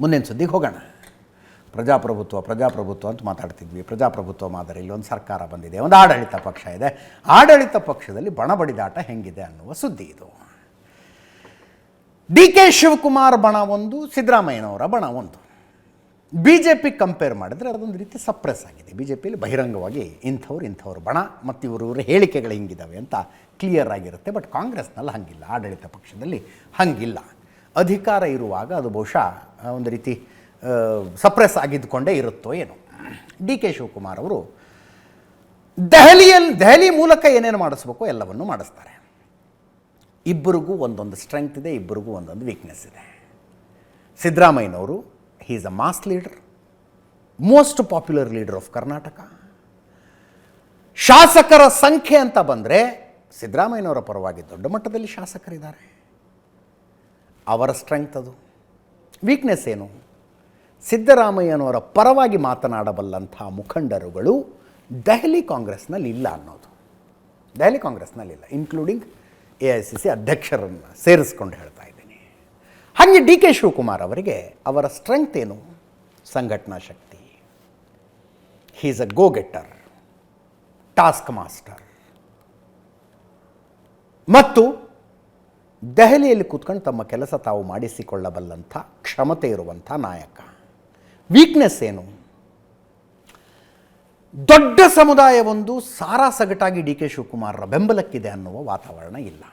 ಮುಂದಿನ ಸುದ್ದಿಗೆ ಹೋಗೋಣ. ಪ್ರಜಾಪ್ರಭುತ್ವ ಅಂತ ಮಾತಾಡ್ತಿದ್ವಿ. ಪ್ರಜಾಪ್ರಭುತ್ವ ಮಾದರಿಯಲ್ಲಿ ಒಂದು ಸರ್ಕಾರ ಬಂದಿದೆ, ಒಂದು ಆಡಳಿತ ಪಕ್ಷ ಇದೆ. ಆಡಳಿತ ಪಕ್ಷದಲ್ಲಿ ಬಣಬಡಿದಾಟ ಹೆಂಗಿದೆ ಅನ್ನುವ ಸುದ್ದಿ ಇದು. ಡಿ ಕೆ ಶಿವಕುಮಾರ್ ಬಣ ಒಂದು, ಸಿದ್ದರಾಮಯ್ಯನವರ ಬಣ ಒಂದು. ಬಿ ಜೆ ಪಿ ಕಂಪೇರ್ ಮಾಡಿದರೆ ಅದೊಂದು ರೀತಿ ಸಪ್ರೆಸ್ ಆಗಿದೆ. ಬಿ ಜೆ ಪಿಯಲ್ಲಿ ಬಹಿರಂಗವಾಗಿ ಇಂಥವ್ರು ಬಣ ಮತ್ತು ಇವರು ಹೇಳಿಕೆಗಳು ಹಿಂಗಿದ್ದಾವೆ ಅಂತ ಕ್ಲಿಯರ್ ಆಗಿರುತ್ತೆ. ಬಟ್ ಕಾಂಗ್ರೆಸ್ನಲ್ಲಿ ಹಂಗಿಲ್ಲ, ಆಡಳಿತ ಪಕ್ಷದಲ್ಲಿ ಹಂಗಿಲ್ಲ. ಅಧಿಕಾರ ಇರುವಾಗ ಅದು ಬಹುಶಃ ಒಂದು ರೀತಿ ಸಪ್ರೆಸ್ ಇರುತ್ತೋ ಏನೋ. ಡಿ ಕೆ ಶಿವಕುಮಾರ್ ಅವರು ದೆಹಲಿ ಮೂಲಕ ಏನೇನು ಮಾಡಿಸ್ಬೇಕೋ ಎಲ್ಲವನ್ನೂ ಮಾಡಿಸ್ತಾರೆ. ಇಬ್ಬರಿಗೂ ಒಂದೊಂದು ಸ್ಟ್ರೆಂಗ್ತ್ ಇದೆ, ಇಬ್ಬರಿಗೂ ಒಂದೊಂದು ವೀಕ್ನೆಸ್ ಇದೆ. ಸಿದ್ದರಾಮಯ್ಯನವರು he is a mass leader, most popular leader of Karnataka. ಶಾಸಕರ ಸಂಖ್ಯೆ ಅಂತ ಬಂದರೆ ಸಿದ್ದರಾಮಯ್ಯನವರ ಪರವಾಗಿ ದೊಡ್ಡ ಮಟ್ಟದಲ್ಲಿ ಶಾಸಕರಿದ್ದಾರೆ, ಅವರ ಸ್ಟ್ರೆಂಗ್ತ್ ಅದು. ವೀಕ್ನೆಸ್ ಏನು? ಸಿದ್ದರಾಮಯ್ಯನವರ ಪರವಾಗಿ ಮಾತನಾಡಬಲ್ಲಂಥ ಮುಖಂಡರುಗಳು ದೆಹಲಿ ಕಾಂಗ್ರೆಸ್ನಲ್ಲಿ ಇಲ್ಲ ಅನ್ನೋದು. ದೆಹಲಿ ಕಾಂಗ್ರೆಸ್ನಲ್ಲಿಲ್ಲ, ಇನ್ಕ್ಲೂಡಿಂಗ್ AICC ಅಧ್ಯಕ್ಷರನ್ನು ಸೇರಿಸ್ಕೊಂಡು ಹೇಳ್ತಾ ಇದ್ದೀನಿ. ಹಾಗೆ ಡಿ ಕೆ ಶಿವಕುಮಾರ್ ಅವರಿಗೆ ಅವರ ಸ್ಟ್ರೆಂಗ್ತ್ ಏನು? ಸಂಘಟನಾ ಶಕ್ತಿ. He is a go getter, task master ಮತ್ತು ದೆಹಲಿಯಲ್ಲಿ ಕೂತ್ಕೊಂಡು ತಮ್ಮ ಕೆಲಸ ತಾವು ಮಾಡಿಸಿಕೊಳ್ಳಬಲ್ಲಂಥ ಕ್ಷಮತೆ ಇರುವಂಥ ನಾಯಕ. ವೀಕ್ನೆಸ್ ಏನು? ದೊಡ್ಡ ಸಮುದಾಯವೊಂದು ಸಾರಾಸಗಟಾಗಿ ಡಿ ಕೆ ಶಿವಕುಮಾರರ ಬೆಂಬಲಕ್ಕಿದೆ ಅನ್ನುವ ವಾತಾವರಣ ಇಲ್ಲ,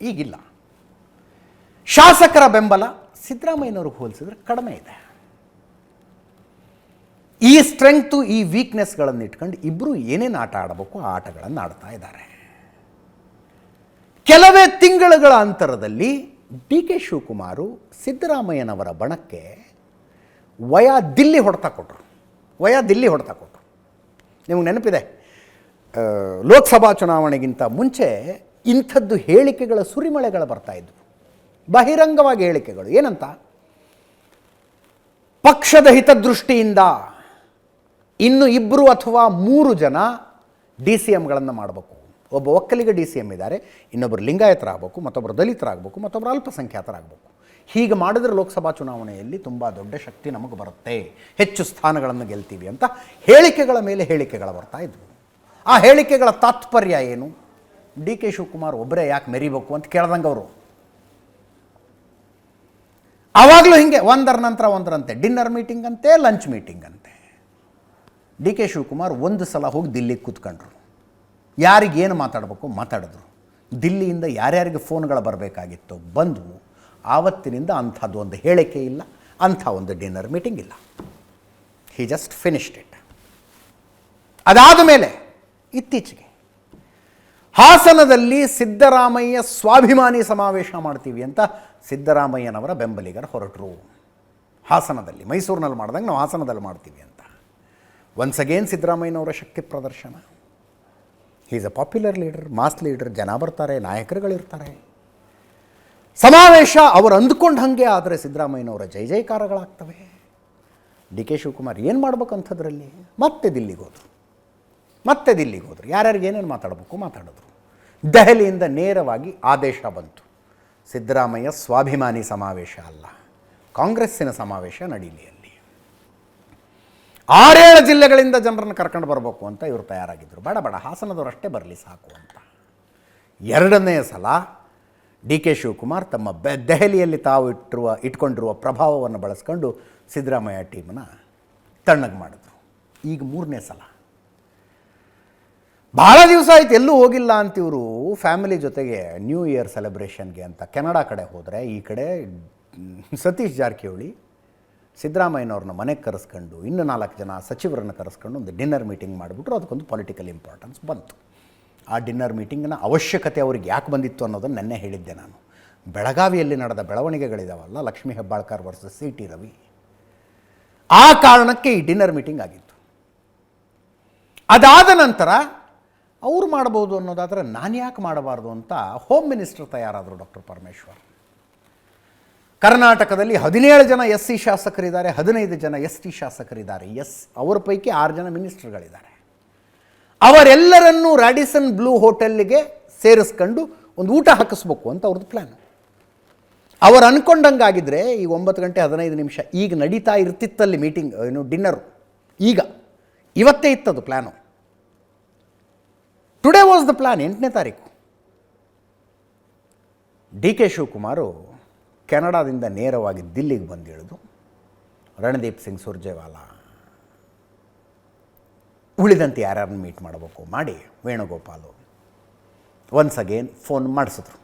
ಈಗಿಲ್ಲ. ಶಾಸಕರ ಬೆಂಬಲ ಸಿದ್ದರಾಮಯ್ಯನವ್ರಿಗೆ ಹೋಲಿಸಿದ್ರೆ ಕಡಿಮೆ ಇದೆ. ಈ ಸ್ಟ್ರೆಂಗ್ತು, ಈ ವೀಕ್ನೆಸ್ಗಳನ್ನು ಇಟ್ಕೊಂಡು ಇಬ್ಬರು ಏನೇನು ಆಟ ಆಡಬೇಕು ಆ ಆಟಗಳನ್ನು ಆಡ್ತಾ ಇದ್ದಾರೆ. ಕೆಲವೇ ತಿಂಗಳುಗಳ ಅಂತರದಲ್ಲಿ ಡಿ ಕೆ ಶಿವಕುಮಾರು ಸಿದ್ದರಾಮಯ್ಯನವರ ಬಣಕ್ಕೆ ವಯಾ ದಿಲ್ಲಿ ಹೊಡೆತ ಕೊಟ್ಟರು. ನಿಮಗೆ ನೆನಪಿದೆ, ಲೋಕಸಭಾ ಚುನಾವಣೆಗಿಂತ ಮುಂಚೆ ಇಂಥದ್ದು ಹೇಳಿಕೆಗಳ ಸುರಿಮಳೆಗಳು ಬರ್ತಾಯಿದ್ವು, ಬಹಿರಂಗವಾಗಿ ಹೇಳಿಕೆಗಳು. ಏನಂತ? ಪಕ್ಷದ ಹಿತದೃಷ್ಟಿಯಿಂದ ಇನ್ನು 2 ಅಥವಾ 3 ಜನ DCMಗಳನ್ನು ಮಾಡಬೇಕು. ಒಬ್ಬ ಒಕ್ಕಲಿಗ DCM ಇದ್ದಾರೆ, ಇನ್ನೊಬ್ಬರು ಲಿಂಗಾಯತರಾಗಬೇಕು, ಮತ್ತೊಬ್ಬರು ದಲಿತರಾಗಬೇಕು, ಮತ್ತೊಬ್ಬರು ಅಲ್ಪಸಂಖ್ಯಾತರಾಗಬೇಕು. ಹೀಗೆ ಮಾಡಿದ್ರೆ ಲೋಕಸಭಾ ಚುನಾವಣೆಯಲ್ಲಿ ತುಂಬ ದೊಡ್ಡ ಶಕ್ತಿ ನಮಗೆ ಬರುತ್ತೆ, ಹೆಚ್ಚು ಸ್ಥಾನಗಳನ್ನು ಗೆಲ್ತೀವಿ ಅಂತ ಹೇಳಿಕೆಗಳ ಮೇಲೆ ಹೇಳಿಕೆಗಳು ಬರ್ತಾ ಇದ್ವು. ಆ ಹೇಳಿಕೆಗಳ ತಾತ್ಪರ್ಯ ಏನು? ಡಿ ಕೆ ಶಿವಕುಮಾರ್ ಒಬ್ಬರೇ ಯಾಕೆ ಮೆರಿಬೇಕು ಅಂತ ಕೇಳ್ದಂಗೆ ಅವರು. ಆವಾಗಲೂ ಹಿಂಗೆ ಒಂದರ ನಂತರ ಒಂದರಂತೆ ಡಿನ್ನರ್ ಮೀಟಿಂಗ್ ಅಂತೆ, ಲಂಚ್ ಮೀಟಿಂಗ್ ಅಂತೆ. ಡಿ ಕೆ ಶಿವಕುಮಾರ್ ಒಂದು ಸಲ ಹೋಗಿ ದಿಲ್ಲಿಗೆ ಕೂತ್ಕೊಂಡ್ರು. ಯಾರಿಗೇನು ಮಾತಾಡಬೇಕು ಮಾತಾಡಿದ್ರು. ದಿಲ್ಲಿಯಿಂದ ಯಾರ್ಯಾರಿಗೆ ಫೋನ್ಗಳು ಬರಬೇಕಾಗಿತ್ತು ಬಂದವು. ಆವತ್ತಿನಿಂದ ಅಂಥದ್ದು ಒಂದು ಹೇಳಿಕೆ ಇಲ್ಲ, ಅಂಥ ಒಂದು ಡಿನ್ನರ್ ಮೀಟಿಂಗ್ ಇಲ್ಲ. He just finished it. ಅದಾದ ಮೇಲೆ ಇತ್ತೀಚೆಗೆ ಹಾಸನದಲ್ಲಿ ಸಿದ್ದರಾಮಯ್ಯ ಸ್ವಾಭಿಮಾನಿ ಸಮಾವೇಶ ಮಾಡ್ತೀವಿ ಅಂತ ಸಿದ್ದರಾಮಯ್ಯನವರ ಬೆಂಬಲಿಗರು ಹೊರಟರು. ಹಾಸನದಲ್ಲಿ, ಮೈಸೂರಿನಲ್ಲಿ ಮಾಡ್ದಂಗೆ ನಾವು ಹಾಸನದಲ್ಲಿ ಮಾಡ್ತೀವಿ ಅಂತ. ಒನ್ಸ್ ಅಗೇನ್ ಸಿದ್ದರಾಮಯ್ಯನವರ ಶಕ್ತಿ ಪ್ರದರ್ಶನ. He is a popular leader, mass leader. ಜನ ಬರ್ತಾರೆ, ನಾಯಕರುಗಳಿರ್ತಾರೆ. ಸಮಾವೇಶ ಅವರು ಅಂದ್ಕೊಂಡು ಹಾಗೆ ಆದರೆ ಸಿದ್ದರಾಮಯ್ಯನವರ ಜೈ ಜೈಕಾರಗಳಾಗ್ತವೆ. ಡಿ ಕೆ ಶಿವಕುಮಾರ್ ಏನು ಮಾಡ್ಬೇಕಂಥದ್ರಲ್ಲಿ ಮತ್ತೆ ದಿಲ್ಲಿಗೆ ಹೋದರು. ಯಾರ್ಯಾರಿಗೆ ಏನೇನು ಮಾತಾಡಬೇಕು ಮಾತಾಡಿದ್ರು. ದೆಹಲಿಯಿಂದ ನೇರವಾಗಿ ಆದೇಶ ಬಂತು, ಸಿದ್ದರಾಮಯ್ಯ ಸ್ವಾಭಿಮಾನಿ ಸಮಾವೇಶ ಅಲ್ಲ, ಕಾಂಗ್ರೆಸ್ಸಿನ ಸಮಾವೇಶ ನಡೀಲಿ. ಅಲ್ಲಿ 6-7 ಜಿಲ್ಲೆಗಳಿಂದ ಜನರನ್ನು ಕರ್ಕೊಂಡು ಬರಬೇಕು ಅಂತ ಇವರು ತಯಾರಾಗಿದ್ದರು. ಬೇಡ ಹಾಸನದವರಷ್ಟೇ ಬರಲಿ ಸಾಕು ಅಂತ. 2ನೇ ಸಲ ಡಿ ಕೆ ಶಿವಕುಮಾರ್ ತಮ್ಮ ದೆಹಲಿಯಲ್ಲಿ ತಾವು ಇಟ್ಕೊಂಡಿರುವ ಪ್ರಭಾವವನ್ನು ಬಳಸ್ಕೊಂಡು ಸಿದ್ದರಾಮಯ್ಯ ಟೀಮನ್ನು ತಣ್ಣಗೆ ಮಾಡಿದ್ರು. ಈಗ 3ನೇ ಸಲ. ಭಾಳ ದಿವಸ ಆಯ್ತು ಎಲ್ಲೂ ಹೋಗಿಲ್ಲ ಅಂತ ಇವರು ಫ್ಯಾಮಿಲಿ ಜೊತೆಗೆ ನ್ಯೂ ಇಯರ್ ಸೆಲೆಬ್ರೇಷನ್ಗೆ ಅಂತ ಕೆನಡಾ ಕಡೆ ಹೋದರೆ, ಈ ಕಡೆ ಸತೀಶ್ ಜಾರಕಿಹೊಳಿ ಸಿದ್ದರಾಮಯ್ಯನವ್ರನ್ನ ಮನೆಗೆ ಕರೆಸ್ಕೊಂಡು ಇನ್ನು 4 ಜನ ಸಚಿವರನ್ನು ಕರೆಸ್ಕೊಂಡು ಒಂದು ಡಿನ್ನರ್ ಮೀಟಿಂಗ್ ಮಾಡಿಬಿಟ್ರು. ಅದಕ್ಕೊಂದು ಪೊಲಿಟಿಕಲ್ ಇಂಪಾರ್ಟೆನ್ಸ್ ಬಂತು. ಆ ಡಿನ್ನರ್ ಮೀಟಿಂಗಿನ ಅವಶ್ಯಕತೆ ಅವ್ರಿಗೆ ಯಾಕೆ ಬಂದಿತ್ತು ಅನ್ನೋದನ್ನು ನೆನ್ನೆ ಹೇಳಿದ್ದೆ ನಾನು. ಬೆಳಗಾವಿಯಲ್ಲಿ ನಡೆದ ಬೆಳವಣಿಗೆಗಳಿದಾವಲ್ಲ, ಲಕ್ಷ್ಮೀ ಹೆಬ್ಬಾಳ್ಕರ್ ವರ್ಸಸ್ CT ರವಿ, ಆ ಕಾರಣಕ್ಕೆ ಈ ಡಿನ್ನರ್ ಮೀಟಿಂಗ್ ಆಗಿತ್ತು. ಅದಾದ ನಂತರ ಅವ್ರು ಮಾಡ್ಬೋದು ಅನ್ನೋದಾದರೆ ನಾನು ಯಾಕೆ ಮಾಡಬಾರ್ದು ಅಂತ ಹೋಮ್ ಮಿನಿಸ್ಟರ್ ತಯಾರಾದರು ಡಾಕ್ಟರ್ ಪರಮೇಶ್ವರ್. ಕರ್ನಾಟಕದಲ್ಲಿ 17 ಜನ SC ಶಾಸಕರಿದ್ದಾರೆ, 15 ಜನ ST ಶಾಸಕರಿದ್ದಾರೆ. ಅವರ ಪೈಕಿ 6 ಜನ ಮಿನಿಸ್ಟರ್ಗಳಿದ್ದಾರೆ. ಅವರೆಲ್ಲರನ್ನೂ ರ್ಯಾಡಿಸನ್ ಬ್ಲೂ ಹೋಟೆಲ್ಗೆ ಸೇರಿಸ್ಕೊಂಡು ಒಂದು ಊಟ ಹಾಕಿಸ್ಬೇಕು ಅಂತ ಅವ್ರದ್ದು ಪ್ಲ್ಯಾನ್. ಅವ್ರು ಅಂದ್ಕೊಂಡಂಗಾಗಿದ್ದರೆ ಈಗ 9:15 ಈಗ ನಡೀತಾ ಇರ್ತಿತ್ತಲ್ಲಿ ಮೀಟಿಂಗ್, ಡಿನ್ನರು. ಇವತ್ತೇ ಇತ್ತದು plan. Today was the plan. 8ನೇ ತಾರೀಕು ಡಿ ಕೆ ಶಿವಕುಮಾರು ಕೆನಡಾದಿಂದ ನೇರವಾಗಿ ದಿಲ್ಲಿಗೆ ಬಂದಿಳಿದು ರಣದೀಪ್ ಸಿಂಗ್ ಸುರ್ಜೇವಾಲಾ ಉಳಿದಂತೆ ಯಾರ್ಯಾರನ್ನು ಮೀಟ್ ಮಾಡಬೇಕು ಮಾಡಿ ವೇಣುಗೋಪಾಲು ಒನ್ಸ್ ಅಗೇನ್ ಫೋನ್ ಮಾಡಿಸಿದ್ರು.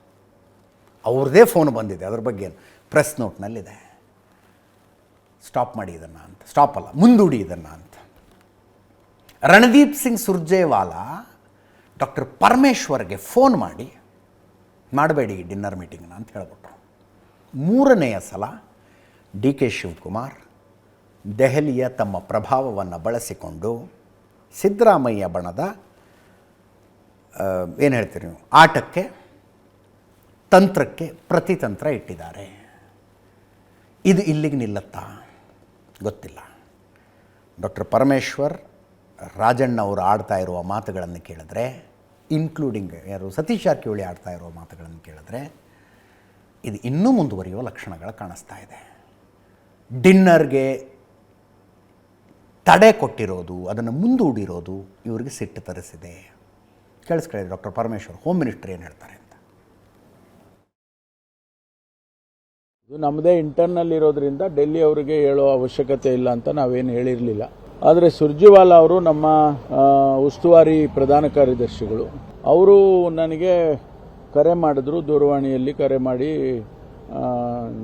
ಅವ್ರದ್ದೇ ಫೋನ್ ಬಂದಿದೆ, ಅದ್ರ ಬಗ್ಗೆ ಪ್ರೆಸ್ ನೋಟ್ನಲ್ಲಿದೆ. ಸ್ಟಾಪ್ ಮಾಡಿ ಇದನ್ನು ಅಂತ, ಸ್ಟಾಪ್ ಅಲ್ಲ, ಮುಂದೂಡಿ ಇದನ್ನು ಅಂತ. ರಣದೀಪ್ ಸಿಂಗ್ ಸುರ್ಜೇವಾಲಾ ಡಾಕ್ಟರ್ ಪರಮೇಶ್ವರ್ಗೆ ಫೋನ್ ಮಾಡಿ ಮಾಡಬೇಡಿ ಡಿನ್ನರ್ ಮೀಟಿಂಗ್ನ ಅಂತ ಹೇಳ್ಬಿಟ್ರು. 3ನೆಯ ಸಲ ಡಿ ಕೆ ಶಿವಕುಮಾರ್ ದೆಹಲಿಯ ತಮ್ಮ ಪ್ರಭಾವವನ್ನು ಬಳಸಿಕೊಂಡು ಸಿದ್ದರಾಮಯ್ಯ ಬಣದ ಏನು ಹೇಳ್ತೀರಿ ನೀವು, ಆಟಕ್ಕೆ, ತಂತ್ರಕ್ಕೆ ಪ್ರತಿತಂತ್ರ ಇಟ್ಟಿದ್ದಾರೆ. ಇದು ಇಲ್ಲಿಗೆ ನಿಲ್ಲತ್ತಾ ಗೊತ್ತಿಲ್ಲ. ಡಾಕ್ಟರ್ ಪರಮೇಶ್ವರ್, ರಾಜಣ್ಣ ಅವರು ಆಡ್ತಾ ಇರುವ ಮಾತುಗಳನ್ನು ಕೇಳಿದ್ರೆ, ಇನ್ಕ್ಲೂಡಿಂಗ್ ಸತೀಶ್ ಜಾರಕಿಹೊಳಿ ಆಡ್ತಾ ಇರುವ ಮಾತುಗಳನ್ನು ಕೇಳಿದ್ರೆ, ಇದು ಇನ್ನೂ ಮುಂದುವರಿಯುವ ಲಕ್ಷಣಗಳು ಕಾಣಿಸ್ತಾ ಇದೆ. ಡಿನ್ನರ್ಗೆ ತಡೆ ಕೊಟ್ಟಿರೋದು, ಅದನ್ನು ಮುಂದೂಡಿರೋದು ಇವರಿಗೆ ಸಿಟ್ಟು ತರಿಸಿದೆ. ಕೇಳಿಸ್ಕೊಳ್ಳಿ ಡಾಕ್ಟರ್ ಪರಮೇಶ್ವರ್, ಹೋಮ್ ಮಿನಿಸ್ಟರ್ ಏನು ಹೇಳ್ತಾರೆ ಅಂತ. ಇದು ನಮ್ಮದೇ ಇಂಟರ್ನಲ್ ಇರೋದ್ರಿಂದ ಡೆಲ್ಲಿ ಅವರಿಗೆ ಹೇಳೋ ಅವಶ್ಯಕತೆ ಇಲ್ಲ ಅಂತ ನಾವೇನು ಹೇಳಿರಲಿಲ್ಲ. ಆದರೆ ಸುರ್ಜೇವಾಲಾ ಅವರು ನಮ್ಮ ಉಸ್ತುವಾರಿ ಪ್ರಧಾನ ಕಾರ್ಯದರ್ಶಿಗಳು, ಅವರು ನನಗೆ ಕರೆ ಮಾಡಿದ್ರು, ದೂರವಾಣಿಯಲ್ಲಿ ಕರೆ ಮಾಡಿ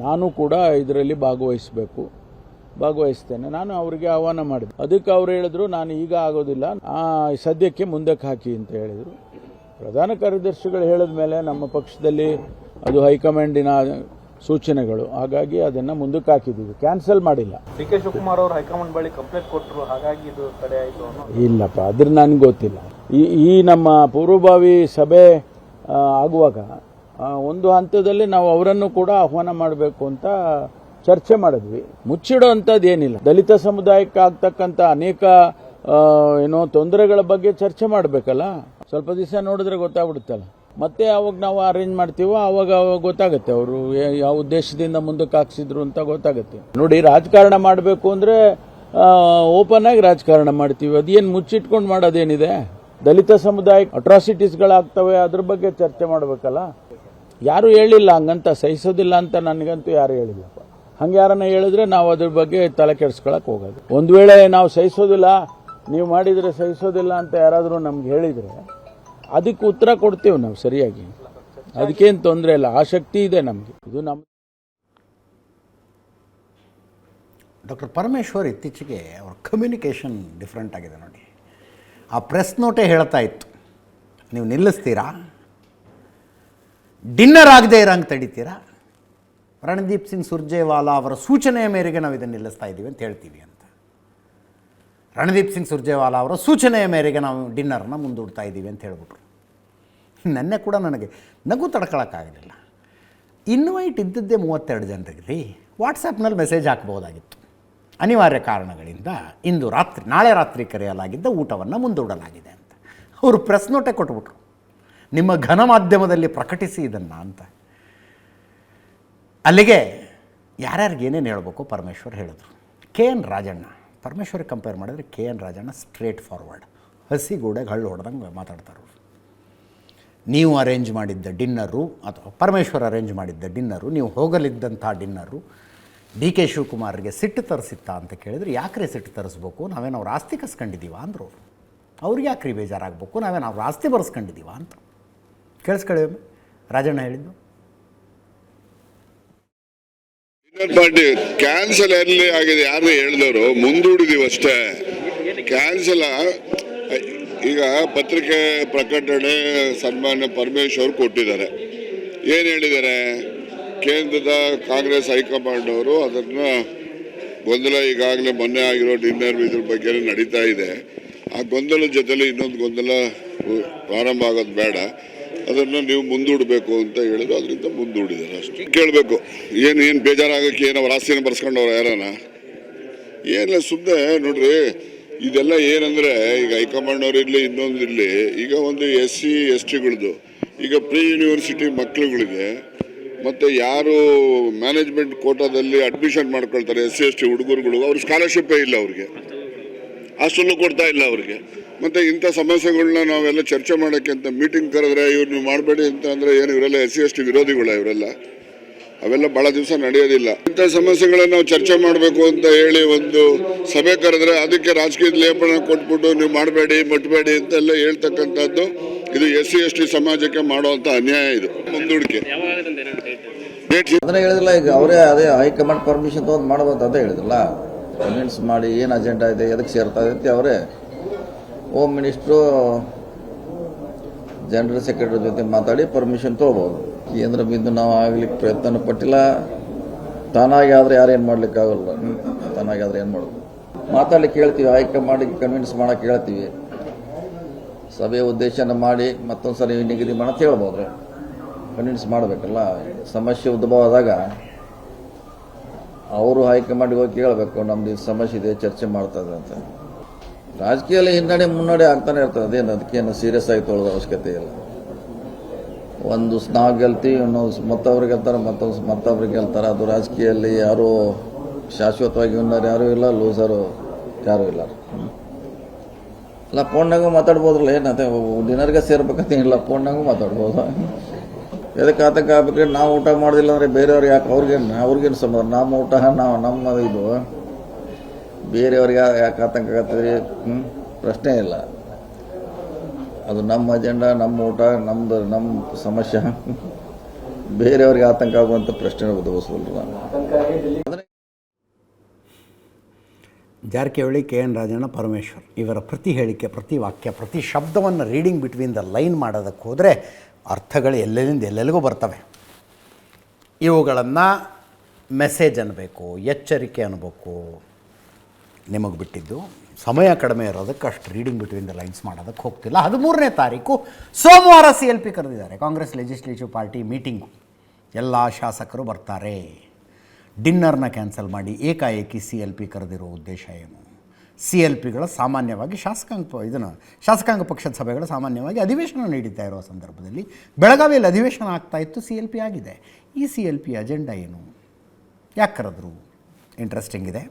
ನಾನು ಕೂಡ ಇದರಲ್ಲಿ ಭಾಗವಹಿಸ್ತೇನೆ. ನಾನು ಅವರಿಗೆ ಆಹ್ವಾನ ಮಾಡಿದೆ. ಅದಕ್ಕೆ ಅವ್ರು ಹೇಳಿದ್ರು ನಾನು ಈಗ ಆಗೋದಿಲ್ಲ, ಸದ್ಯಕ್ಕೆ ಮುಂದಕ್ಕೆ ಹಾಕಿ ಅಂತ ಹೇಳಿದರು. ಪ್ರಧಾನ ಕಾರ್ಯದರ್ಶಿಗಳು ಹೇಳಿದ ಮೇಲೆ ನಮ್ಮ ಪಕ್ಷದಲ್ಲಿ ಅದು ಹೈಕಮಾಂಡಿನ ಸೂಚನೆಗಳು, ಹಾಗಾಗಿ ಅದನ್ನು ಮುಂದಕ್ಕೆ ಹಾಕಿದ್ದೀವಿ, ಕ್ಯಾನ್ಸಲ್ ಮಾಡಿಲ್ಲ. ಡಿ ಕೆ ಶಿವಕುಮಾರ್ ಅವರು ಹೈಕಮಾಂಡ್ ಬಳಿ ಕಂಪ್ಲೇಂಟ್ ಕೊಟ್ಟರು, ಹಾಗಾಗಿ ಇದು ತಡೆ ಆಯಿತು. ಇಲ್ಲಪ್ಪ, ಅದ್ರ ನನಗೆ ಗೊತ್ತಿಲ್ಲ. ಈ ನಮ್ಮ ಪೂರ್ವಭಾವಿ ಸಭೆ ಆಗುವಾಗ ಒಂದು ಹಂತದಲ್ಲಿ ನಾವು ಅವರನ್ನು ಕೂಡ ಆಹ್ವಾನ ಮಾಡಬೇಕು ಅಂತ ಚರ್ಚೆ ಮಾಡಿದ್ವಿ. ಮುಚ್ಚಿಡೋ ಅಂಥದ್ದು ಏನಿಲ್ಲ. ದಲಿತ ಸಮುದಾಯಕ್ಕೆ ಆಗ್ತಕ್ಕಂಥ ಅನೇಕ ತೊಂದರೆಗಳ ಬಗ್ಗೆ ಚರ್ಚೆ ಮಾಡಬೇಕಲ್ಲ. ಸ್ವಲ್ಪ ದಿವಸ ನೋಡಿದ್ರೆ ಗೊತ್ತಾಗ್ಬಿಡುತ್ತಲ್ಲ. ಮತ್ತೆ ಅವಾಗ ನಾವು ಅರೇಂಜ್ ಮಾಡ್ತೀವೋ ಅವಾಗ ಗೊತ್ತಾಗುತ್ತೆ ಅವರು ಯಾವ ಉದ್ದೇಶದಿಂದ ಮುಂದಕ್ಕೆ ಹಾಕ್ಸಿದ್ರು ಅಂತ ಗೊತ್ತಾಗುತ್ತೆ. ನೋಡಿ, ರಾಜಕಾರಣ ಮಾಡಬೇಕು ಅಂದ್ರೆ ಓಪನ್ ಆಗಿ ರಾಜಕಾರಣ ಮಾಡ್ತೀವಿ. ಅದೇನು ಮುಚ್ಚಿಟ್ಕೊಂಡು ಮಾಡೋದೇನಿದೆ? ದಲಿತ ಸಮುದಾಯ ಅಟ್ರಾಸಿಟೀಸ್ಗಳಾಗ್ತವೆ, ಅದ್ರ ಬಗ್ಗೆ ಚರ್ಚೆ ಮಾಡಬೇಕಲ್ಲ. ಯಾರು ಹೇಳಿಲ್ಲ ಹಂಗಂತ, ಸಹಿಸೋದಿಲ್ಲ ಅಂತ ನನಗಂತೂ ಯಾರು ಹೇಳಿಲ್ಲಪ್ಪ. ಹಂಗೆ ಯಾರನ್ನ ಹೇಳಿದ್ರೆ ನಾವು ಅದ್ರ ಬಗ್ಗೆ ತಲೆ ಕೆಡಿಸ್ಕೊಳಕ್ ಹೋಗೋದು. ಒಂದು ವೇಳೆ ನಾವು ಸಹಿಸೋದಿಲ್ಲ, ನೀವು ಮಾಡಿದ್ರೆ ಸಹಿಸೋದಿಲ್ಲ ಅಂತ ಯಾರಾದರೂ ನಮ್ಗೆ ಹೇಳಿದ್ರೆ ಅದಕ್ಕೆ ಉತ್ತರ ಕೊಡ್ತೇವೆ ನಾವು ಸರಿಯಾಗಿ. ಅದಕ್ಕೇನು ತೊಂದರೆ ಇಲ್ಲ, ಆ ಶಕ್ತಿ ಇದೆ ನಮಗೆ. ಇದು ನಮ್ಮ ಡಾಕ್ಟರ್ ಪರಮೇಶ್ವರ್ ಇತ್ತೀಚೆಗೆ ಅವ್ರ ಕಮ್ಯುನಿಕೇಷನ್ ಡಿಫ್ರೆಂಟ್ ಆಗಿದೆ ನೋಡಿ. ಆ ಪ್ರೆಸ್ ನೋಟೇ ಹೇಳ್ತಾ ಇತ್ತು, ನೀವು ನಿಲ್ಲಿಸ್ತೀರಾ, ಡಿನ್ನರ್ ಆಗದೆ ಇರೋಂಗೆ ತಡಿತೀರಾ, ರಣದೀಪ್ ಸಿಂಗ್ ಸುರ್ಜೇವಾಲಾ ಅವರ ಸೂಚನೆಯ ಮೇರೆಗೆ ನಾವು ಇದನ್ನು ನಿಲ್ಲಿಸ್ತಾ ಇದ್ದೀವಿ ಅಂತ ಹೇಳ್ತೀವಿ ಅಂತ. ರಣದೀಪ್ ಸಿಂಗ್ ಸುರ್ಜೇವಾಲಾ ಅವರ ಸೂಚನೆಯ ಮೇರೆಗೆ ನಾವು ಡಿನ್ನರ್ನ ಮುಂದೂಡ್ತಾ ಇದ್ದೀವಿ ಅಂತ ಹೇಳ್ಬಿಟ್ರು. ನೆನ್ನೆ ಕೂಡ ನನಗೆ ನಗು ತಡ್ಕೊಳಕ್ಕಾಗಲಿಲ್ಲ. ಇನ್ವೈಟ್ ಇದ್ದದ್ದೇ 32 ಜನರಿಗೆ ರೀ. ವಾಟ್ಸಪ್ನಲ್ಲಿ ಮೆಸೇಜ್ ಹಾಕ್ಬೋದಾಗಿತ್ತು. ಅನಿವಾರ್ಯ ಕಾರಣಗಳಿಂದ ನಾಳೆ ರಾತ್ರಿ ಕರೆಯಲಾಗಿದ್ದ ಊಟವನ್ನು ಮುಂದೂಡಲಾಗಿದೆ ಅಂತ ಅವರು ಪ್ರೆಸ್ ನೋಟೇ ಕೊಟ್ಬಿಟ್ರು. ನಿಮ್ಮ ಘನ ಮಾಧ್ಯಮದಲ್ಲಿ ಪ್ರಕಟಿಸಿ ಇದನ್ನು ಅಂತ. ಅಲ್ಲಿಗೆ ಯಾರ್ಯಾರಿಗೆ ಏನೇನು ಹೇಳಬೇಕು ಪರಮೇಶ್ವರ್ ಹೇಳಿದ್ರು. KN ರಾಜಣ್ಣ, ಪರಮೇಶ್ವರಿಗೆ ಕಂಪೇರ್ ಮಾಡಿದ್ರೆ KN ರಾಜಣ್ಣ ಸ್ಟ್ರೇಟ್ ಫಾರ್ವರ್ಡ್, ಹಸಿಗೂಡೆಗೆ ಹಳ್ಳು ಹೊಡೆದಂಗೆ ಮಾತಾಡ್ತಾರೆ. ನೀವು ಅರೇಂಜ್ ಮಾಡಿದ್ದ ಡಿನ್ನರು ಅಥವಾ ಪರಮೇಶ್ವರ್ ಅರೇಂಜ್ ಮಾಡಿದ್ದ ಡಿನ್ನರು, ನೀವು ಹೋಗಲಿದ್ದಂಥ ಡಿನ್ನರು ಡಿ ಕೆ ಶಿವಕುಮಾರ್ಗೆ ಸಿಟ್ಟು ತರಿಸಿತ್ತಾ ಅಂತ ಕೇಳಿದ್ರೆ, ಯಾಕ್ರಿ ಸಿಟ್ಟು ತರಿಸ್ಬೇಕು, ನಾವೇನು ಅವ್ರ ಆಸ್ತಿ ಕಸ್ಕೊಂಡಿದ್ದೀವ ಅಂದರು ಅವರು. ಅವ್ರಿಗೆ ಯಾಕ್ರಿ ಬೇಜಾರಾಗಬೇಕು, ನಾವೇನು ಅವ್ರ ಆಸ್ತಿ ಬರೆಸ್ಕೊಂಡಿದ್ದೀವ ಅಂತ. ಕೇಳಿಸ್ಕೊಳ್ಳಿ ರಾಜಣ್ಣ ಹೇಳಿದ್ದು. ಪಾರ್ಟಿ ಕ್ಯಾನ್ಸಲ್ ಎಲ್ಲಿ ಆಗಿದೆ ಯಾರು ಹೇಳಿದವರು, ಮುಂದೂಡಿದೀವಿ ಅಷ್ಟೇ. ಕ್ಯಾನ್ಸಲ್ ಈಗ ಪತ್ರಿಕೆ ಪ್ರಕಟಣೆ ಸನ್ಮಾನ್ಯ ಪರಮೇಶ್ವರ್ ಕೊಟ್ಟಿದ್ದಾರೆ. ಏನು ಹೇಳಿದ್ದಾರೆ, ಕೇಂದ್ರದ ಕಾಂಗ್ರೆಸ್ ಹೈಕಮಾಂಡ್ ಅವರು ಅದನ್ನು ಗೊಂದಲ ಈಗಾಗಲೇ ಮೊನ್ನೆ ಆಗಿರೋ ಡಿನ್ನರ್ ಇದ್ರ ಬಗ್ಗೆ ನಡೀತಾ ಇದೆ. ಆ ಗೊಂದಲದ ಜೊತೆಲಿ ಇನ್ನೊಂದು ಗೊಂದಲ ಪ್ರಾರಂಭ ಆಗೋದು ಬೇಡ, ಅದನ್ನು ನೀವು ಮುಂದೂಡಬೇಕು ಅಂತ ಹೇಳಿದ್ರು. ಅದರಿಂದ ಮುಂದೂಡಿದ್ದಾರೆ ಅಷ್ಟೇ. ಕೇಳಬೇಕು, ಏನು ಬೇಜಾರಾಗಕ್ಕೆ ಏನು ಅವ್ರ ಆಸ್ತಿನ ಬರ್ಸ್ಕೊಂಡವ್ರು ಯಾರನ? ಏನಿಲ್ಲ, ಸುಮ್ಮನೆ ನೋಡ್ರಿ, ಇದೆಲ್ಲ ಏನಂದರೆ ಈಗ ಹೈಕಮಾಂಡ್ ಅವ್ರು ಇರಲಿ ಇನ್ನೊಂದಿರಲಿ, ಈಗ ಒಂದು SC STಗಳದ್ದು ಈಗ ಪ್ರೀ ಯೂನಿವರ್ಸಿಟಿ ಮಕ್ಕಳುಗಳಿಗೆ ಮತ್ತು ಯಾರು ಮ್ಯಾನೇಜ್ಮೆಂಟ್ ಕೋಟಾದಲ್ಲಿ ಅಡ್ಮಿಷನ್ ಮಾಡ್ಕೊಳ್ತಾರೆ SC/ST ಹುಡುಗರುಗಳು ಅವ್ರ ಸ್ಕಾಲರ್ಶಿಪ್ಪೇ ಇಲ್ಲ ಅವ್ರಿಗೆ, ಹಾಸ್ಟೆಲ್ಲೂ ಕೊಡ್ತಾ ಇಲ್ಲ ಅವ್ರಿಗೆ. ಮತ್ತು ಇಂಥ ಸಮಸ್ಯೆಗಳನ್ನ ನಾವೆಲ್ಲ ಚರ್ಚೆ ಮಾಡೋಕ್ಕೆ ಅಂತ ಮೀಟಿಂಗ್ ಕರೆದ್ರೆ ಇವ್ರು ನೀವು ಮಾಡಬೇಡಿ ಅಂತ ಅಂದರೆ ಏನು ಇವರೆಲ್ಲ SC/ST ವಿರೋಧಿಗಳ ಇವರೆಲ್ಲ? ಅವೆಲ್ಲ ಭಾಳ ದಿವಸ ನಡೆಯೋದಿಲ್ಲ. ಇಂಥ ಸಮಸ್ಯೆಗಳನ್ನ ನಾವು ಚರ್ಚೆ ಮಾಡಬೇಕು ಅಂತ ಹೇಳಿ ಒಂದು ಸಭೆ ಕರೆದ್ರೆ ಅದಕ್ಕೆ ರಾಜಕೀಯದ ಲೇಪನ ಕೊಟ್ಬಿಟ್ಟು ನೀವು ಮಾಡಬೇಡಿ ಮುಟ್ಬೇಡಿ ಅಂತೆಲ್ಲ ಹೇಳ್ತಕ್ಕಂಥದ್ದು ಇದು SC/ST ಸಮಾಜಕ್ಕೆ ಮಾಡುವಂಥ ಅನ್ಯಾಯ. ಇದು ಮುಂದೂಡಿಕೆ ಅದನ್ನ ಹೇಳಿದ್ರಲ್ಲ, ಈಗ ಅವರೇ ಅದೇ ಹೈಕಮಾಂಡ್ ಪರ್ಮಿಷನ್ ತಗೊಂಡು ಮಾಡಬಹುದು ಅಂತ ಹೇಳಿದ್ರಲ್ಲ. ಕನ್ವಿನ್ಸ್ ಮಾಡಿ ಏನು ಅಜೆಂಡಾ ಇದೆ, ಎದಕ್ಕೆ ಸೇರ್ತಾ ಇದೆ ಅವರೇ ಹೋಮ್ ಮಿನಿಸ್ಟ್ರು ಜನರಲ್ ಸೆಕ್ರೆಟರಿ ಜೊತೆ ಮಾತಾಡಿ ಪರ್ಮಿಷನ್ ತಗೋಬಹುದು. ಕೇಂದ್ರ ಬಿಂದು ನಾವು ಆಗ್ಲಿಕ್ಕೆ ಪ್ರಯತ್ನ ಪಟ್ಟಿಲ್ಲ. ತಾನಾಗಿ ಆದ್ರೆ ಯಾರೇನು ಮಾಡ್ಲಿಕ್ಕೆ ಆಗಲ್ಲ. ತಾನಾಗಿ ಆದ್ರೆ ಏನು ಮಾಡೋದು, ಮಾತಾಡ್ಲಿಕ್ಕೆ ಹೇಳ್ತೀವಿ, ಹೈಕಮಾಂಡಿಗೆ ಕನ್ವಿನ್ಸ್ ಮಾಡಕ್ಕೆ ಹೇಳ್ತೀವಿ. ಸಭೆಯ ಉದ್ದೇಶನ ಮಾಡಿ ಮತ್ತೊಂದ್ಸರಿ ನಿಗದಿ ಮಾಡಕ್ಕೆ ಹೇಳ್ಬೋದ್ರೆ ಕನ್ವಿನ್ಸ್ ಮಾಡಬೇಕಲ್ಲ. ಸಮಸ್ಯೆ ಉದ್ಭವ ಆದಾಗ ಅವರು ಹೈಕಮಾಂಡ್ಗೆ ಹೋಗಿ ಕೇಳಬೇಕು, ನಮ್ದು ಇದು ಸಮಸ್ಯೆ ಇದೆ, ಚರ್ಚೆ ಮಾಡ್ತಾ ಇದೆ ಅಂತ. ರಾಜಕೀಯದಲ್ಲಿ ಹಿನ್ನಡೆ ಮುನ್ನಡೆ ಆಗ್ತಾನೆ ಇರ್ತದೆ, ಅದೇನು ಅದಕ್ಕೇನು ಸೀರಿಯಸ್ ಆಗಿ ತೊಗೊಳ್ಳೋದು ಅವಶ್ಯಕತೆ ಇಲ್ಲ. ಒಂದು ನಾವು ಗೆಲ್ತೀವಿ, ಇನ್ನೊಂದು ಮತ್ತೊಬ್ರಿಗೆ ಗೆಲ್ತಾರೆ, ಮತ್ತೊಬ್ರಿಗೆ ಗೆಲ್ತಾರೆ. ಅದು ರಾಜಕೀಯದಲ್ಲಿ ಯಾರು ಶಾಶ್ವತವಾಗಿ ವಿನ್ನರ್ ಯಾರೂ ಇಲ್ಲ, ಲೂಸರು ಯಾರೂ ಇಲ್ಲ. ಇಲ್ಲ ಫೋನ್ನಾಗೂ ಮಾತಾಡ್ಬೋದ್ರಲ್ಲ, ಏನಂತೆ ಡಿನ್ನರ್ಗೆ ಸೇರ್ಬೇಕಂತ ಇಲ್ಲ, ಫೋನ್ನಾಗೂ ಮಾತಾಡ್ಬೋದು. ಎದಕ್ಕೆ ಆತಂಕ ಆಗ್ಬೇಕ್ರೆ ನಾವು ಊಟ ಮಾಡೋದಿಲ್ಲ ಅಂದರೆ ಬೇರೆಯವ್ರಿಗೆ ಯಾಕೆ ಅವ್ರಿಗೇನು ಸಂಬಂಧ? ನಮ್ಮ ಊಟ ನಮ್ಮ ಇದು ಬೇರೆಯವ್ರಿಗೆ ಯಾಕೆ ಆತಂಕ ಆಗತ್ತದ್ರಿ? ಪ್ರಶ್ನೆ ಇಲ್ಲ. ಅದು ನಮ್ಮ ಅಜೆಂಡಾ, ನಮ್ಮ ಊಟ, ನಮ್ಮ ಸಮಸ್ಯೆ. ಬೇರೆಯವ್ರಿಗೆ ಆತಂಕ ಆಗುವಂಥ ಪ್ರಶ್ನೆ ಉದ್ಭವಿಸಲ್ಲ. ಜಾರಕಿಹೊಳಿ, KN ರಾಜಣ್ಣ, ಪರಮೇಶ್ವರ್ ಇವರ ಪ್ರತಿ ಹೇಳಿಕೆ, ಪ್ರತಿ ವಾಕ್ಯ, ಪ್ರತಿ ಶಬ್ದವನ್ನು ರೀಡಿಂಗ್ ಬಿಟ್ವೀನ್ ದ ಲೈನ್ ಮಾಡೋದಕ್ಕೆ ಹೋದರೆ ಅರ್ಥಗಳು ಎಲ್ಲೆಲ್ಲಿಂದ ಎಲ್ಲೆಲ್ಲಿಗೂ ಬರ್ತವೆ. ಇವುಗಳನ್ನು ಮೆಸೇಜ್ ಅನ್ನಬೇಕು, ಎಚ್ಚರಿಕೆ ಅನ್ನಬೇಕು, ನಿಮಗೆ ಬಿಟ್ಟಿದ್ದು. ಸಮಯ ಕಡಿಮೆ ಇರೋದಕ್ಕೆ ಅಷ್ಟು ರೀಡಿಂಗ್ ಬಿಟ್ವೀನ್ ದ ಲೈನ್ಸ್ ಮಾಡೋದಕ್ಕೆ ಹೋಗ್ತಿಲ್ಲ. 13ನೇ ತಾರೀಕು ಸೋಮವಾರ CLP ಕರೆದಿದ್ದಾರೆ, ಕಾಂಗ್ರೆಸ್ ಲೆಜಿಸ್ಲೇಟಿವ್ ಪಾರ್ಟಿ ಮೀಟಿಂಗು. ಎಲ್ಲ ಶಾಸಕರು ಬರ್ತಾರೆ. ಡಿನ್ನರ್ನ ಕ್ಯಾನ್ಸಲ್ ಮಾಡಿ ಏಕಾಏಕಿ CLP ಕರೆದಿರೋ ಉದ್ದೇಶ ಏನು? CLPಗಳ ಸಾಮಾನ್ಯವಾಗಿ ಶಾಸಕಾಂಗ ಪಕ್ಷದ ಸಭೆಗಳು ಸಾಮಾನ್ಯವಾಗಿ ಅಧಿವೇಶನ ನಡೀತಾ ಇರುವ ಸಂದರ್ಭದಲ್ಲಿ ಬೆಳಗಾವಿಯಲ್ಲಿ ಅಧಿವೇಶನ ಆಗ್ತಾಯಿತ್ತು, CLP ಆಗಿದೆ. ಈ CLP ಅಜೆಂಡಾ ಏನು? ಯಾಕೆ ಕರೆದ್ರು? ಇಂಟ್ರೆಸ್ಟಿಂಗ್ ಇದೆ.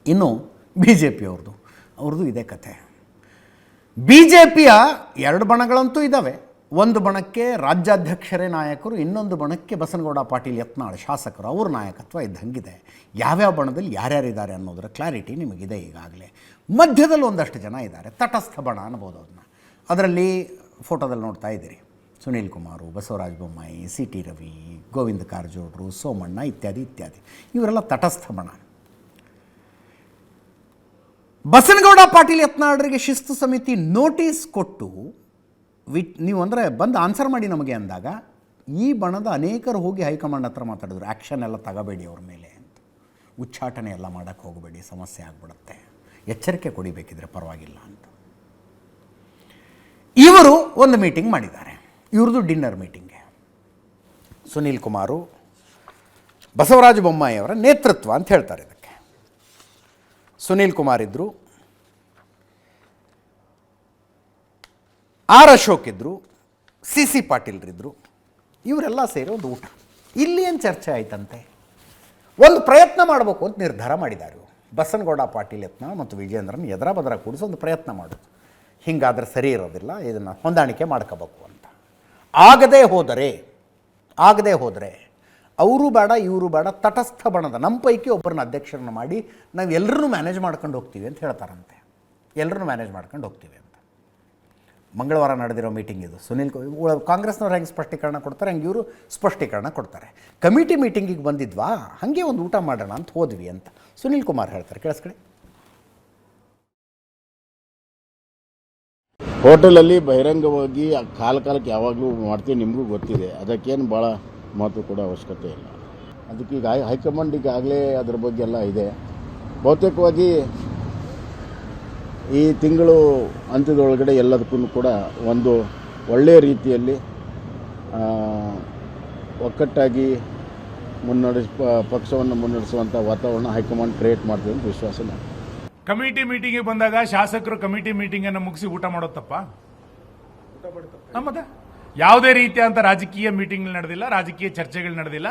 ಇನ್ನು BJP ಅವ್ರದ್ದು ಇದೇ ಕಥೆ. BJPಯ 2 ಬಣಗಳಂತೂ ಇದ್ದಾವೆ. ಒಂದು ಬಣಕ್ಕೆ ರಾಜ್ಯಾಧ್ಯಕ್ಷರೇ ನಾಯಕರು, ಇನ್ನೊಂದು ಬಣಕ್ಕೆ ಬಸನಗೌಡ ಪಾಟೀಲ್ ಯತ್ನಾಳ್ ಶಾಸಕರು, ಅವ್ರ ನಾಯಕತ್ವ ಇದ್ದಂಗಿದೆ. ಯಾವ್ಯಾವ ಬಣದಲ್ಲಿ ಯಾರ್ಯಾರಿದ್ದಾರೆ ಅನ್ನೋದರ ಕ್ಲಾರಿಟಿ ನಿಮಗಿದೆ ಈಗಾಗಲೇ. ಮಧ್ಯದಲ್ಲಿ ಒಂದಷ್ಟು ಜನ ಇದ್ದಾರೆ, ತಟಸ್ಥ ಬಣ ಅನ್ಬೋದು ಅದನ್ನ. ಅದರಲ್ಲಿ ಫೋಟೋದಲ್ಲಿ ನೋಡ್ತಾ ಇದ್ದೀರಿ, ಸುನೀಲ್ ಕುಮಾರು, ಬಸವರಾಜ ಬೊಮ್ಮಾಯಿ, CT ರವಿ, ಗೋವಿಂದ ಕಾರಜೋಳರು, ಸೋಮಣ್ಣ ಇತ್ಯಾದಿ ಇತ್ಯಾದಿ. ಇವರೆಲ್ಲ ತಟಸ್ಥ ಬಣ. ಬಸನಗೌಡ ಪಾಟೀಲ್ ಯತ್ನಾಳರಿಗೆ ಶಿಸ್ತು ಸಮಿತಿ ನೋಟಿಸ್ ಕೊಟ್ಟು ನೀವು ಅಂದರೆ ಬಂದು ಆನ್ಸರ್ ಮಾಡಿ ನಮಗೆ ಅಂದಾಗ ಈ ಬಣದ ಅನೇಕರು ಹೋಗಿ ಹೈಕಮಾಂಡ್ ಹತ್ರ ಮಾತಾಡಿದ್ರು, ಆ್ಯಕ್ಷನ್ ಎಲ್ಲ ತಗೋಬೇಡಿ ಅವ್ರ ಮೇಲೆ ಅಂತ, ಉಚ್ಚಾಟನೆ ಎಲ್ಲ ಮಾಡೋಕ್ಕೆ ಹೋಗಬೇಡಿ, ಸಮಸ್ಯೆ ಆಗಿಬಿಡುತ್ತೆ, ಎಚ್ಚರಿಕೆ ಕೊಡಿಬೇಕಿದ್ರೆ ಪರವಾಗಿಲ್ಲ ಅಂತ. ಇವರು ಒಂದು ಮೀಟಿಂಗ್ ಮಾಡಿದ್ದಾರೆ, ಇವ್ರದ್ದು ಡಿನ್ನರ್ ಮೀಟಿಂಗ್ಗೆ. ಸುನೀಲ್ ಕುಮಾರು, ಬಸವರಾಜ ಬೊಮ್ಮಾಯಿಯವರ ನೇತೃತ್ವ ಅಂತ ಹೇಳ್ತಾರೆ ಇದಕ್ಕೆ. ಸುನೀಲ್ ಕುಮಾರ್ ಇದ್ದರು, R ಅಶೋಕ್ ಇದ್ದರು, CC ಪಾಟೀಲ್ರಿದ್ದರು. ಇವರೆಲ್ಲ ಸೇರಿ ಒಂದು ಊಟ. ಇಲ್ಲಿ ಏನು ಚರ್ಚೆ ಆಯ್ತಂತೆ, ಒಂದು ಪ್ರಯತ್ನ ಮಾಡಬೇಕು ಅಂತ ನಿರ್ಧಾರ ಮಾಡಿದ್ದಾರೆ. ಬಸನಗೌಡ ಪಾಟೀಲ್ ಯತ್ನಾಳ್ ಮತ್ತು ವಿಜೇಂದ್ರನ್ ಎದರ ಬದರ ಕೂಡಿಸಿ ಒಂದು ಪ್ರಯತ್ನ ಮಾಡೋದು. ಹಿಂಗಾದ್ರೆ ಸರಿ ಇರೋದಿಲ್ಲ, ಇದನ್ನು ಹೊಂದಾಣಿಕೆ ಮಾಡ್ಕೋಬೇಕು ಅಂತ. ಆಗದೇ ಹೋದರೆ ಅವರು ಬೇಡ ಇವರು ಬೇಡ, ತಟಸ್ಥ ಬಣದ ನಮ್ಮ ಪೈಕಿ ಒಬ್ಬರನ್ನ ಅಧ್ಯಕ್ಷರನ್ನ ಮಾಡಿ ನಾವು ಎಲ್ಲರನ್ನೂ ಮ್ಯಾನೇಜ್ ಮಾಡ್ಕೊಂಡು ಹೋಗ್ತೀವಿ ಅಂತ ಹೇಳ್ತಾರಂತೆ. ಎಲ್ಲರನ್ನೂ ಮ್ಯಾನೇಜ್ ಮಾಡ್ಕೊಂಡು ಹೋಗ್ತೀವಿ ಅಂತ. ಮಂಗಳವಾರ ನಡೆದಿರೋ ಮೀಟಿಂಗ್ ಇದು. ಕಾಂಗ್ರೆಸ್ನವ್ರು ಹೆಂಗೆ ಸ್ಪಷ್ಟೀಕರಣ ಕೊಡ್ತಾರೆ ಹಂಗೆ ಇವರು ಸ್ಪಷ್ಟೀಕರಣ ಕೊಡ್ತಾರೆ. ಕಮಿಟಿ ಮೀಟಿಂಗಿಗೆ ಬಂದಿದ್ವಾ, ಹಾಗೆ ಒಂದು ಊಟ ಮಾಡೋಣ ಅಂತ ಹೋದ್ವಿ ಅಂತ ಸುನೀಲ್ ಕುಮಾರ್ ಹೇಳ್ತಾರೆ. ಕೇಳಿಸ್ಕೊಳ್ಳಿ. ಹೋಟೆಲಲ್ಲಿ ಬಹಿರಂಗವಾಗಿ ಕಾಲಕ್ಕೆ ಯಾವಾಗಲೂ ಮಾಡ್ತೀವಿ, ನಿಮಗೂ ಗೊತ್ತಿದೆ. ಅದಕ್ಕೇನು ಭಾಳ ಮಾತು ಕೂಡ ಅವಶ್ಯಕತೆ ಇಲ್ಲ. ಅದಕ್ಕೆ ಈಗ ಹೈಕಮಾಂಡಿಗೆ ಆಗಲೇ ಅದ್ರ ಬಗ್ಗೆ ಎಲ್ಲ ಇದೆ. ಬಹುತೇಕವಾಗಿ ಈ ತಿಂಗಳು ಅಂತ್ಯದೊಳಗಡೆ ಎಲ್ಲದಕ್ಕೂ ಕೂಡ ಒಂದು ಒಳ್ಳೆಯ ರೀತಿಯಲ್ಲಿ ಒಕ್ಕಟ್ಟಾಗಿ ಪಕ್ಷವನ್ನು ಮುನ್ನಡೆಸುವಂಥ ವಾತಾವರಣ ಹೈಕಮಾಂಡ್ ಕ್ರಿಯೇಟ್ ಮಾಡ್ತದೆ ಅಂತ ವಿಶ್ವಾಸ ನಾನು. ಕಮಿಟಿ ಮೀಟಿಂಗಿಗೆ ಬಂದಾಗ ಶಾಸಕರು ಕಮಿಟಿ ಮೀಟಿಂಗ್ ಅನ್ನು ಮುಗಿಸಿ ಊಟ ಮಾಡೋದು ತಪ್ಪ? ಮತ್ತೆ ಯಾವುದೇ ರೀತಿಯಾದಂಥ ರಾಜಕೀಯ ಮೀಟಿಂಗ್ ನಡೆದಿಲ್ಲ, ರಾಜಕೀಯ ಚರ್ಚೆಗಳು ನಡೆದಿಲ್ಲ.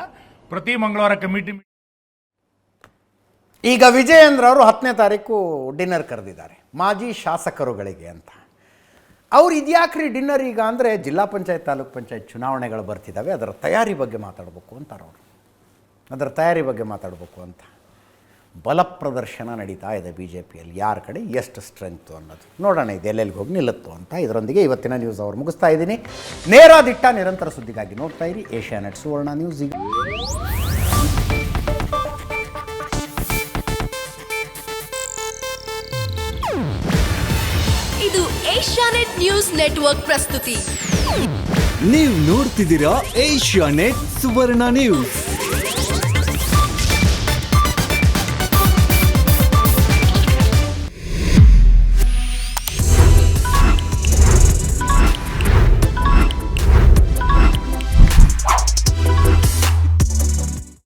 ಪ್ರತಿ ಮಂಗಳವಾರ ಕಮಿಟಿ ಈಗ ವಿಜಯೇಂದ್ರ ಅವರು 10ನೇ ತಾರೀಕು ಡಿನ್ನರ್ ಕರೆದಿದ್ದಾರೆ ಮಾಜಿ ಶಾಸಕರುಗಳಿಗೆ ಅಂತ. ಅವ್ರು ಇದ್ಯಾಕ್ರಿ ಡಿನ್ನರ್ ಈಗ ಅಂದರೆ ಜಿಲ್ಲಾ ಪಂಚಾಯತ್ ತಾಲೂಕ್ ಪಂಚಾಯತ್ ಚುನಾವಣೆಗಳು ಬರ್ತಿದ್ದಾವೆ, ಅದರ ತಯಾರಿ ಬಗ್ಗೆ ಮಾತಾಡಬೇಕು ಅಂತಾರೆ ಅವರು. ಅದರ ತಯಾರಿ ಬಗ್ಗೆ ಮಾತಾಡಬೇಕು ಅಂತ ಬಲ ಪ್ರದರ್ಶನ ನಡೀತಾ ಇದೆ ಬಿ ಜೆ ಪಿಯಲ್ಲಿ, ಯಾರ ಕಡೆ ಎಷ್ಟು ಸ್ಟ್ರೆಂಗ್ತು ಅನ್ನೋದು. ನೋಡೋಣ ಇದು ಎಲ್ಲೆಲ್ಲಿಗೆ ಹೋಗಿ ನಿಲ್ಲುತ್ತೋ ಅಂತ. ಇದರೊಂದಿಗೆ ಇವತ್ತಿನ ನ್ಯೂಸ್ ಅವರು ಮುಗಿಸ್ತಾ ಇದ್ದೀನಿ. ನೇರ ದಿಟ್ಟ ನಿರಂತರ ಸುದ್ದಿಗಾಗಿ ನೋಡ್ತಾ ಇರಿ ಏಷ್ಯಾನೆಟ್ ಸುವರ್ಣ ನ್ಯೂಸ್. ಇದು ಏಷ್ಯಾನೆಟ್ ನ್ಯೂಸ್ ನೆಟ್ವರ್ಕ್ ಪ್ರಸ್ತುತಿ. ನೀವು ನೋಡ್ತಿದ್ದೀರಾ ಏಷ್ಯಾನೆಟ್ ಸುವರ್ಣ ನ್ಯೂಸ್.